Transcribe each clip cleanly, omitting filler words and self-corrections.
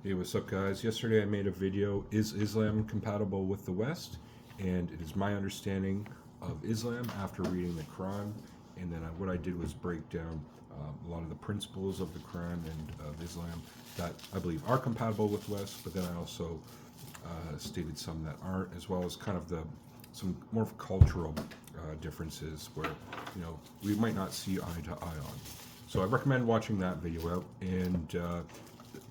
Hey, what's up, guys? Yesterday I made a video, Is Islam compatible with the West? And it is my understanding of Islam after reading the Quran. And then what I did was break down a lot of the principles of the Quran and of Islam that I believe are compatible with West, but then I also stated some that aren't, as well as kind of some more cultural differences where, we might not see eye to eye on. So I recommend watching that video out, and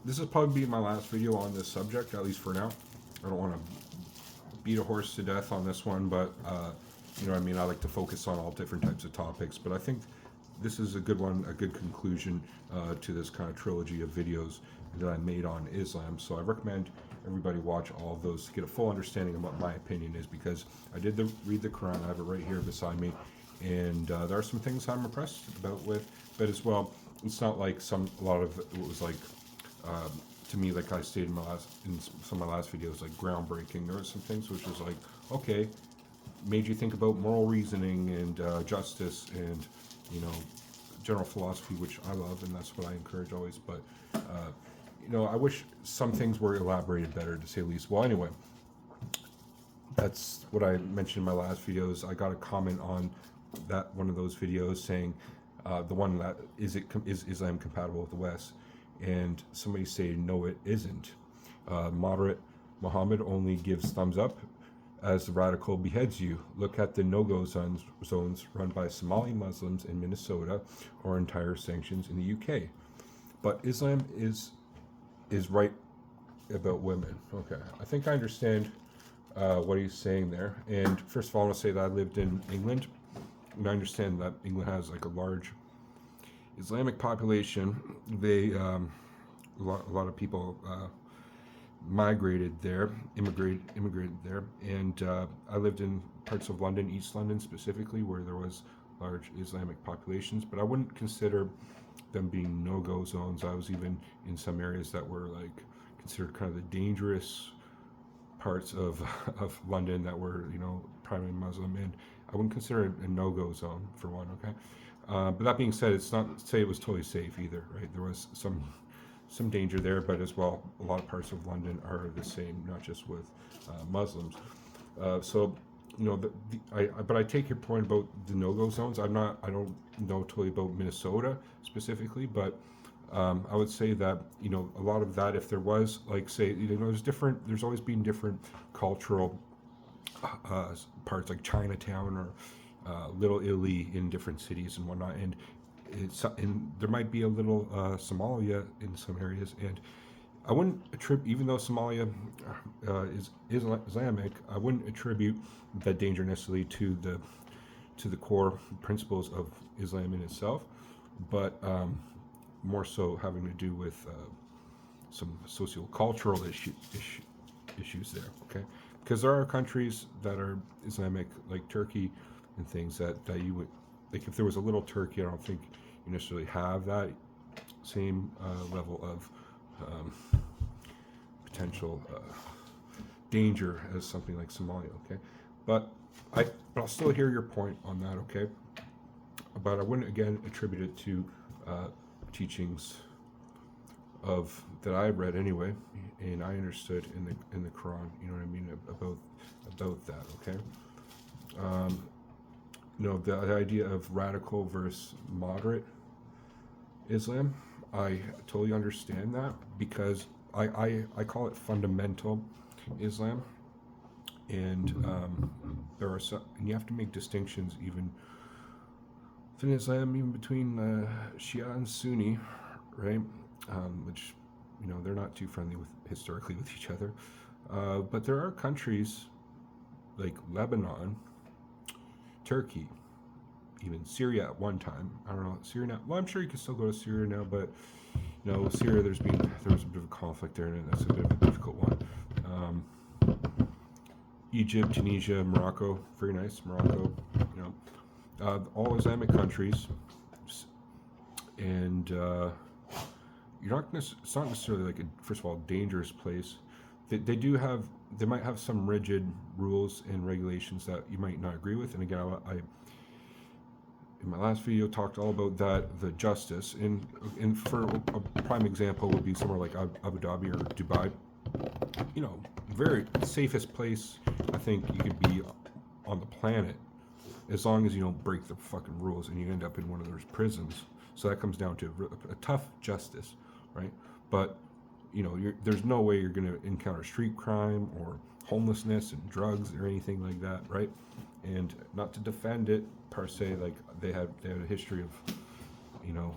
this will probably be my last video on this subject, at least for now. I don't want to beat a horse to death on this one, but you know what I mean? I like to focus on all different types of topics, but I think this is a good one, a good conclusion to this kind of trilogy of videos that I made on Islam. So I recommend everybody watch all of those to get a full understanding of what my opinion is, because I did read the Quran. I have it right here beside me, and there are some things I'm impressed about with, but as well, it's not like a lot of it was like to me, like I stated in some of my last videos, like groundbreaking. There were some things which was like, okay, made you think about moral reasoning and justice and, you know, general philosophy, which I love, and that's what I encourage always. But I wish some things were elaborated better, to say the least. Well, anyway, that's what I mentioned in my last videos. I got a comment on that one of those videos saying the one that is Islam compatible with the West, and somebody say no, it isn't. Moderate Muhammad only gives thumbs up as the radical beheads you. Look at the no-go zones run by Somali Muslims in Minnesota, or entire sanctions in the UK. But Islam is right about women. Okay, I think I understand what he's saying there. And first of all, I want to say that I lived in England, and I understand that England has like a large Islamic population. They a lot of people migrated there, immigrated there, and I lived in parts of London, East London specifically, where there was large Islamic populations. But I wouldn't consider them being no-go zones. I was even in some areas that were like considered kind of the dangerous parts of of London that were, primarily Muslim, and I wouldn't consider it a no-go zone, for one. Okay, but that being said, it's not to say it was totally safe either, right? There was some danger there, but as well, a lot of parts of London are the same, not just with Muslims. So, but I take your point about the no-go zones. I don't know totally about Minnesota specifically, but I would say that a lot of that, if there was, like, say, there's always been different cultural parts, like Chinatown or Little Italy in different cities and whatnot, and there might be a little Somalia in some areas, and I wouldn't attribute, even though Somalia is Islamic, I wouldn't attribute that danger necessarily to the core principles of Islam in itself, but more so having to do with some socio-cultural issues there. Okay, because there are countries that are Islamic, like Turkey and things that you would, like, if there was a little Turkey, I don't think you necessarily have that same level of potential danger as something like Somalia. Okay, but I'll still hear your point on that. Okay, but I wouldn't again attribute it to teachings of that I read anyway, and I understood in the Quran. You know what I mean about that. Okay. The idea of radical versus moderate Islam, I totally understand that, because I call it fundamental Islam, and there are some, and you have to make distinctions even within Islam, even between Shia and Sunni, right? Which they're not too friendly historically with each other, but there are countries like Lebanon, Turkey, even Syria at one time. I don't know Syria now. Well, I'm sure you can still go to Syria now, but Syria, there was a bit of a conflict there, and that's a bit of a difficult one. Egypt, Tunisia, Morocco, very nice. Morocco, all Islamic countries, and it's not necessarily like first of all, dangerous place. They might have some rigid rules and regulations that you might not agree with, and again, in my last video talked all about that, the justice, and for a prime example would be somewhere like Abu Dhabi or Dubai. You know, very safest place I think you could be on the planet, as long as you don't break the fucking rules and you end up in one of those prisons. So that comes down to a tough justice, right? But you know, there's no way you're going to encounter street crime or homelessness and drugs or anything like that, right? And not to defend it per se, like they had a history of, you know,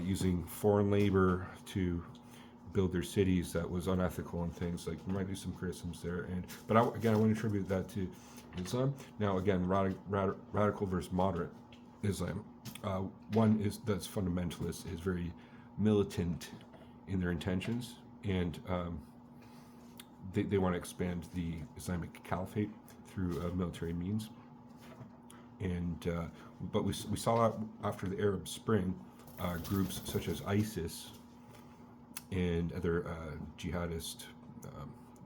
using foreign labor to build their cities that was unethical and things. Like there might be some criticisms there, but again, I want to attribute that to Islam. Now again, radical versus moderate Islam. One is that's fundamentalist, is very militant in their intentions, and they want to expand the Islamic Caliphate through military means. And but we saw that after the Arab Spring, groups such as ISIS and other jihadist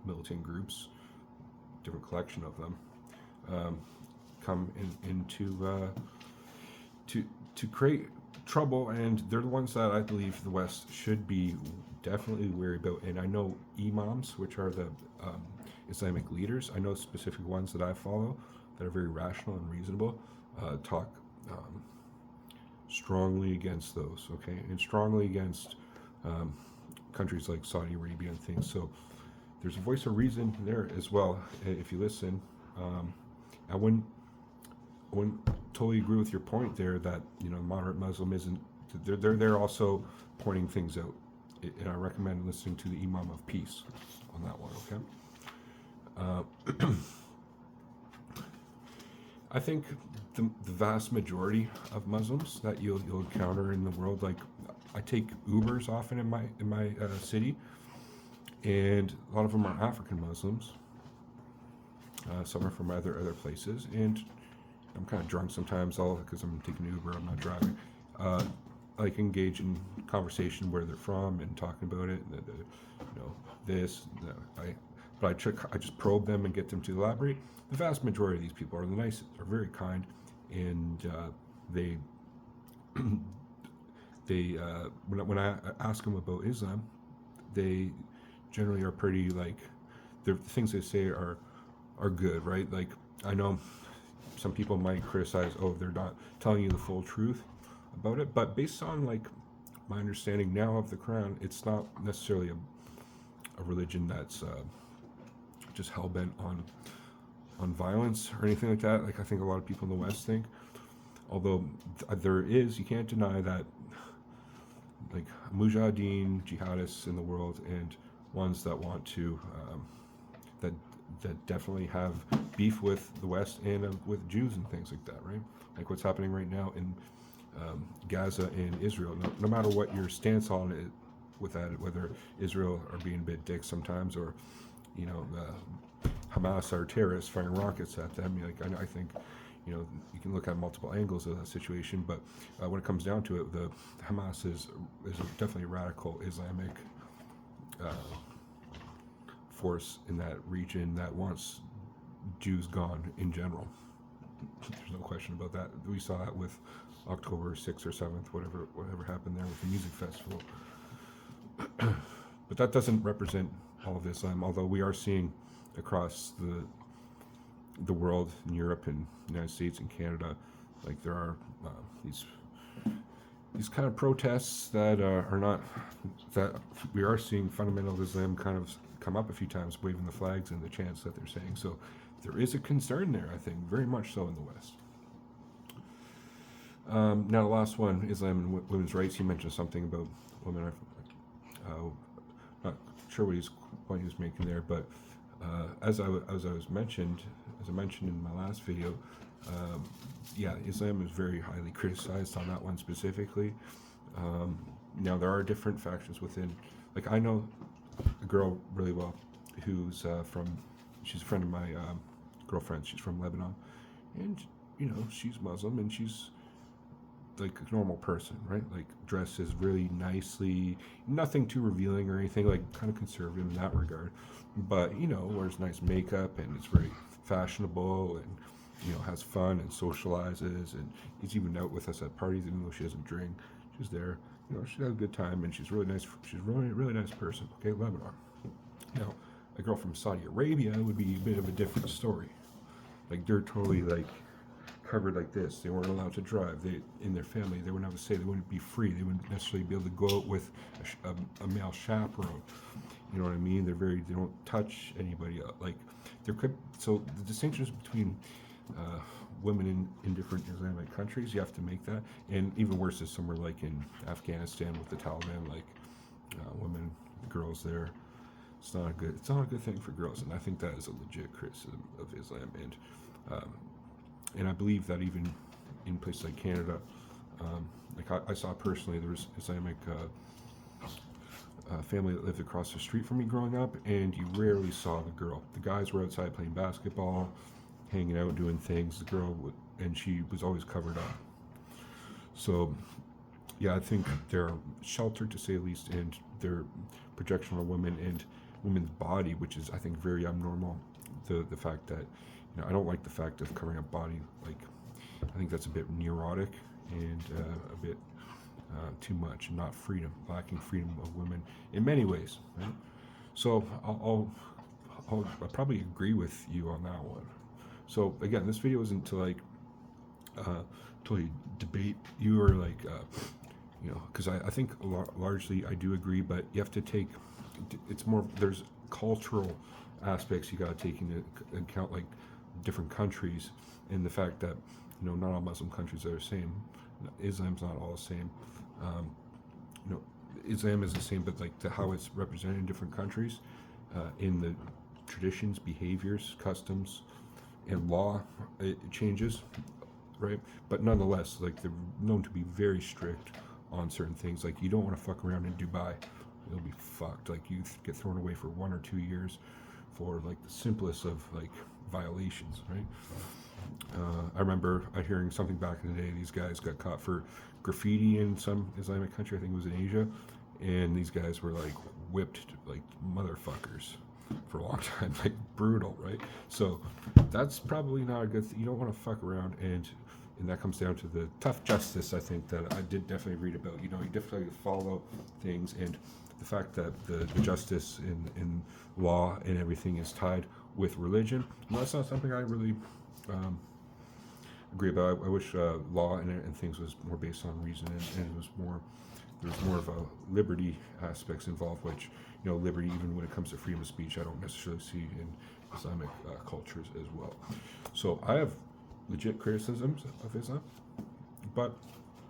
militant groups, different collection of them, come into to create trouble, and they're the ones that I believe the West should be definitely wary about. And I know imams, which are the Islamic leaders, I know specific ones that I follow that are very rational and reasonable, talk strongly against those, okay, and strongly against countries like Saudi Arabia and things. So there's a voice of reason there as well, if you listen. I wouldn't totally agree with your point there that, you know, moderate Muslim isn't. They're also pointing things out, and I recommend listening to the Imam of Peace on that one. Okay. I think the vast majority of Muslims that you'll encounter in the world, like I take Ubers often in my city, and a lot of them are African Muslims. Some are from other places, and I'm kind of drunk sometimes, all because I'm taking Uber, I'm not driving. I like engage in conversation where they're from and talking about it, and you know, this. But I just probe them and get them to elaborate. The vast majority of these people are nice, are very kind, and they when I ask them about Islam, they generally are pretty like the things they say are good, right? Like I know some people might criticize, oh, they're not telling you the full truth about it, but based on like my understanding now of the Quran, it's not necessarily a religion that's just hell bent on violence or anything like that. Like I think a lot of people in the West think, although there is, you can't deny that, like mujahideen, jihadists in the world, and ones that want to that definitely have beef with the West and with Jews and things like that, right? Like what's happening right now in Gaza and Israel. No matter what your stance on it with that, whether Israel are being a bit dicks sometimes, or you know, Hamas are terrorists firing rockets at them. Like I think, you know, you can look at multiple angles of that situation, but when it comes down to it, the Hamas is definitely a radical Islamic force in that region that wants Jews gone in general. There's no question about that. We saw that with October 6th or 7th, whatever happened there with the music festival. But that doesn't represent all of Islam, although we are seeing across the world, in Europe and the United States and Canada, like there are these kind of protests that are not, that we are seeing fundamental Islam kind of come up a few times, waving the flags and the chants that they're saying. So there is a concern there, I think, very much so in the West. Now the last one, Islam and women's rights. He mentioned something about women. Not sure what point he was making there, but as I mentioned in my last video, yeah, Islam is very highly criticized on that one specifically. Now there are different factions within. Like I know a girl really well who's she's a friend of my girlfriend's. She's from Lebanon, and you know, she's Muslim, and she's like a normal person, right? Like dresses really nicely, nothing too revealing or anything, like kind of conservative in that regard, but you know, wears nice makeup and it's very fashionable, and has fun and socializes, and he's even out with us at parties, even though she doesn't drink. She's there. She has a good time, and she's really nice. She's really, really nice person. Okay, Lebanon. Now, a girl from Saudi Arabia would be a bit of a different story. Like they're totally like covered like this. They weren't allowed to drive. They, in their family, they wouldn't have a say. They wouldn't be free. They wouldn't necessarily be able to go out with a male chaperone. You know what I mean? They don't touch anybody. Like there could. So the distinctions between women in different Islamic countries, you have to make that. And even worse is somewhere like in Afghanistan with the Taliban, like women, girls there. It's not a good. It's not a good thing for girls, and I think that is a legit criticism of Islam. And I believe that even in places like Canada, like I saw personally, there was Islamic family that lived across the street from me growing up, and you rarely saw the girl. The guys were outside playing basketball, hanging out, doing things. The girl, and she was always covered up. So, yeah, I think they're sheltered to say the least, and their projection on women and women's body, which is I think very abnormal. The fact that I don't like the fact of covering up body. Like I think that's a bit neurotic and a bit too much, not freedom, lacking freedom of women in many ways. Right? So I'll probably agree with you on that one. So again, this video isn't to like totally debate you or like because I think largely I do agree, but you have to take it's more there's cultural aspects you got to take into account, like different countries, and the fact that not all Muslim countries are the same. Islam's not all the same. Islam is the same, but like how it's represented in different countries, in the traditions, behaviors, customs, and law, it changes, right? But nonetheless, like they're known to be very strict on certain things. Like you don't want to fuck around in Dubai; you'll be fucked. Like you get thrown away for 1 or 2 years for like the simplest of like violations, right? I remember hearing something back in the day. These guys got caught for graffiti in some Islamic country. I think it was in Asia, and these guys were like whipped like motherfuckers for a long time, like brutal, right? So that's probably not a good thing. You don't want to fuck around, and that comes down to the tough justice. I think that I did definitely read about. You definitely follow things, and the fact that the justice in law and everything is tied with religion. Well, that's not something I really agree about. I wish law and things was more based on reason, and it was more. There's more of a liberty aspects involved, which liberty, even when it comes to freedom of speech, I don't necessarily see in Islamic cultures as well. So I have legit criticisms of Islam, but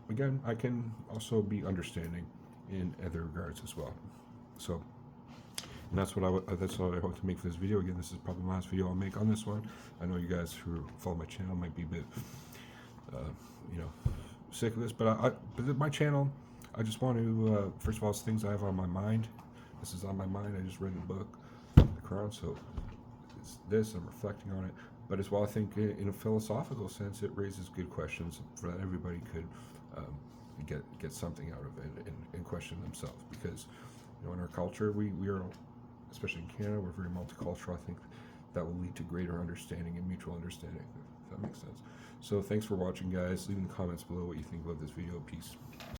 again, I can also be understanding in other regards as well. So, and that's what I hope to make for this video. Again, this is probably the last video I'll make on this one. I know you guys who follow my channel might be a bit, sick of this, but my channel, I just want to, first of all, it's things I have on my mind. This is on my mind. I just read the book, The Quran, so it's this. I'm reflecting on it. But as well, I think in a philosophical sense, it raises good questions for that everybody could get something out of it and question themselves. Because in our culture, we are, especially in Canada, we're very multicultural. I think that will lead to greater understanding and mutual understanding, if that makes sense. So thanks for watching, guys. Leave in the comments below what you think about this video. Peace.